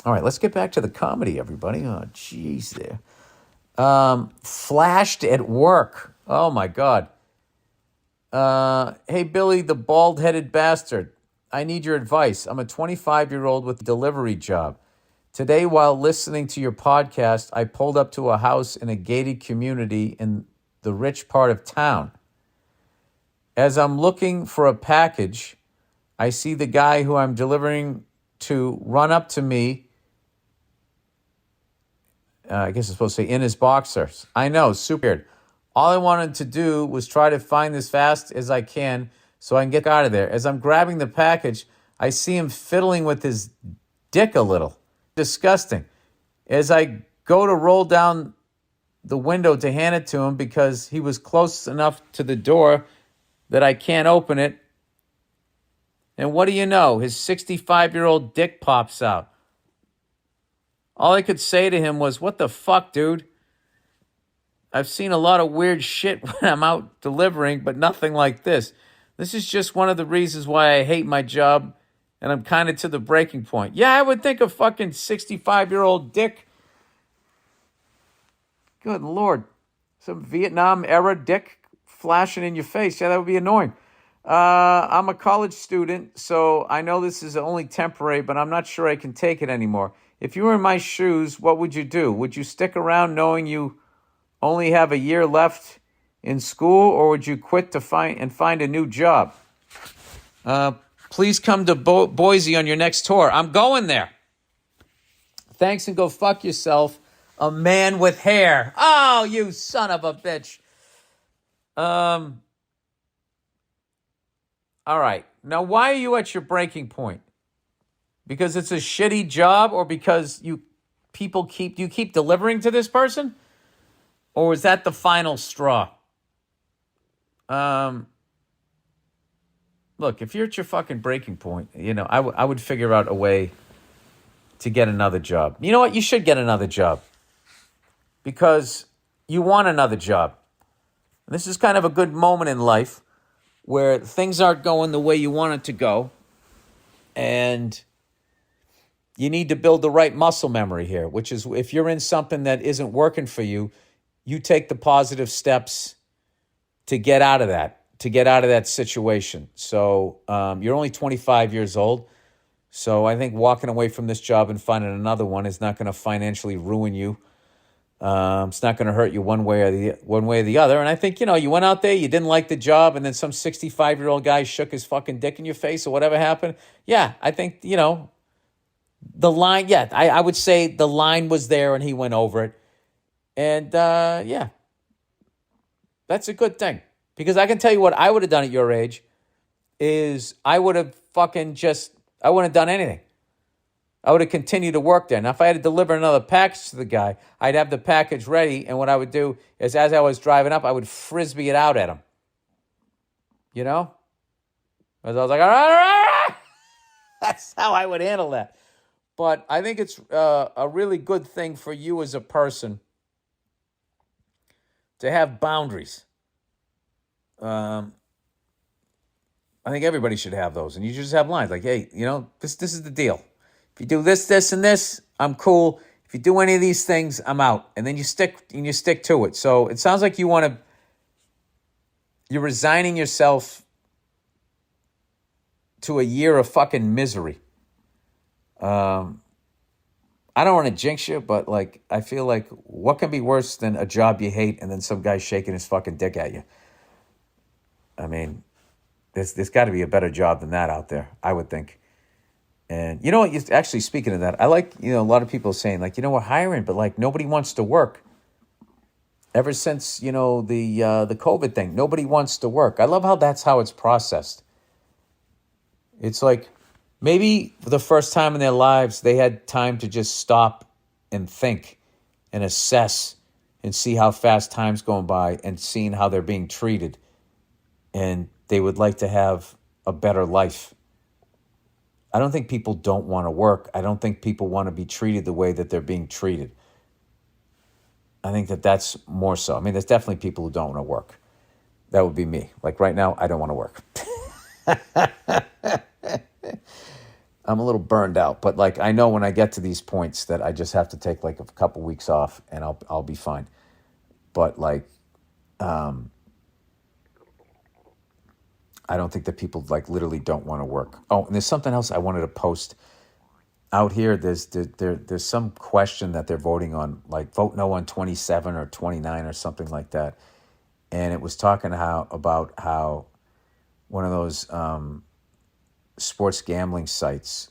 All right, let's get back to the comedy, everybody. Oh, jeez, there. Flashed at work. Oh, my God. Hey, Billy, the bald-headed bastard. I need your advice. I'm a 25-year-old with a delivery job. Today, while listening to your podcast, I pulled up to a house in a gated community in the rich part of town. As I'm looking for a package, I see the guy who I'm delivering to run up to me. I guess I'm supposed to say in his boxers. I know, super weird. All I wanted to do was try to find this fast as I can so I can get out of there. As I'm grabbing the package, I see him fiddling with his dick a little. Disgusting. As I go to roll down the window to hand it to him because he was close enough to the door that I can't open it. And what do you know? His 65-year-old dick pops out. All I could say to him was, what the fuck, dude? I've seen a lot of weird shit when I'm out delivering, but nothing like this. This is just one of the reasons why I hate my job, and I'm kind of to the breaking point. Yeah, I would think a fucking 65-year-old dick. Good Lord. Some Vietnam-era dick flashing in your face. Yeah, that would be annoying. I'm a college student, so I know this is only temporary, but I'm not sure I can take it anymore. If you were in my shoes, what would you do? Would you stick around knowing you only have a year left in school, or would you quit to find a new job? Please come to Boise on your next tour. I'm going there. Thanks and go fuck yourself. A man with hair. Oh, you son of a bitch. All right. Now, why are you at your breaking point? Because it's a shitty job, or because you keep delivering to this person? Or is that the final straw? Look, if you're at your fucking breaking point, I would figure out a way to get another job. You know what? You should get another job because you want another job. And this is kind of a good moment in life where things aren't going the way you want it to go, and you need to build the right muscle memory here, which is if you're in something that isn't working for you, you take the positive steps to get out of that situation. So you're only 25 years old. So I think walking away from this job and finding another one is not going to financially ruin you. It's not going to hurt you one way or the other. And I think, you went out there, you didn't like the job, and then some 65-year-old guy shook his fucking dick in your face or whatever happened. Yeah, I think, the line, I would say the line was there and he went over it. And, that's a good thing. Because I can tell you what I would have done at your age is I wouldn't have done anything. I would have continued to work there. Now, if I had to deliver another package to the guy, I'd have the package ready, and what I would do is as I was driving up, I would frisbee it out at him. As I was like, all right. That's how I would handle that. But I think it's a really good thing for you as a person to have boundaries. I think everybody should have those. And you just have lines like, hey, this is the deal. If you do this, this, and this, I'm cool. If you do any of these things, I'm out. And then you stick to it. So it sounds like you're resigning yourself to a year of fucking misery. I don't want to jinx you, but I feel like what can be worse than a job you hate and then some guy shaking his fucking dick at you? I mean, there's got to be a better job than that out there, I would think. And you know what? Actually, speaking of that, I like, a lot of people saying we're hiring, but nobody wants to work. Ever since, the COVID thing, nobody wants to work. I love how that's how it's processed. It's like maybe for the first time in their lives, they had time to just stop and think and assess and see how fast time's going by and seeing how they're being treated. And they would like to have a better life. I don't think people don't want to work. I don't think people want to be treated the way that they're being treated. I think that's more so. I mean, there's definitely people who don't want to work. That would be me. Right now, I don't want to work. I'm a little burned out, but like I know when I get to these points that I just have to take like a couple weeks off and I'll be fine. But like I don't think that people like literally don't want to work. Oh, and there's something else I wanted to post out here. There's some question that they're voting on, like vote no on 27 or 29 or something like that. And it was talking about how one of those sports gambling sites,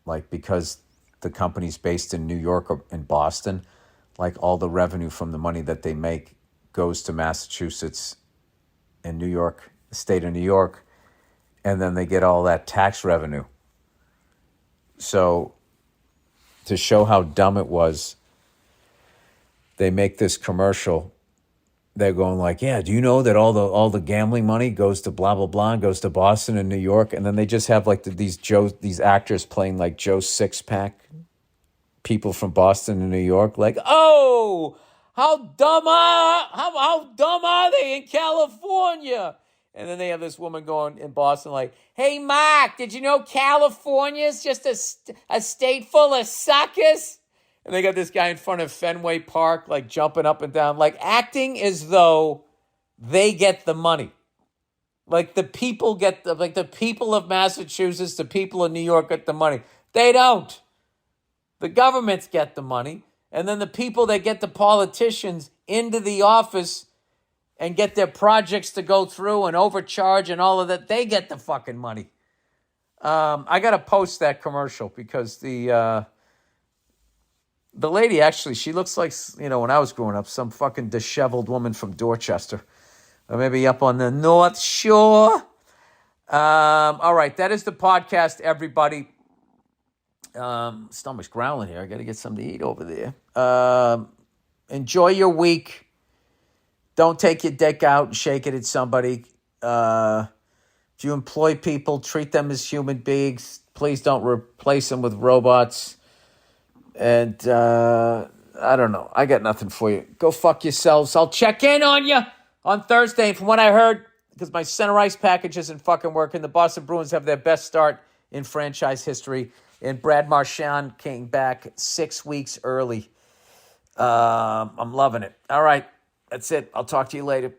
like because the company's based in New York or in Boston, like all the revenue from the money that they make goes to Massachusetts and New York, the state of New York, and then they get all that tax revenue. So to show how dumb it was, they make this commercial. They're going like, yeah, do you know that all the gambling money goes to blah blah blah, goes to Boston and New York, and then they just have like these actors playing like Joe Sixpack, people from Boston and New York, like, oh, how dumb are they in California? And then they have this woman going in Boston like, hey, Mark, did you know California's just a state full of suckers? And they got this guy in front of Fenway Park, like jumping up and down, like acting as though they get the money. Like the people the people of Massachusetts, the people of New York get the money. They don't. The governments get the money. And then the people that get the politicians into the office and get their projects to go through and overcharge and all of that, they get the fucking money. I got to post that commercial because the lady actually, she looks like, when I was growing up, some fucking disheveled woman from Dorchester. Or maybe up on the North Shore. All right, that is the podcast, everybody. Stomach's growling here. I got to get something to eat over there. Enjoy your week. Don't take your dick out and shake it at somebody. If you employ people, treat them as human beings. Please don't replace them with robots. And I don't know. I got nothing for you. Go fuck yourselves. I'll check in on you on Thursday. And from what I heard, because my center ice package isn't fucking working, the Boston Bruins have their best start in franchise history. And Brad Marchand came back 6 weeks early. I'm loving it. All right. That's it. I'll talk to you later.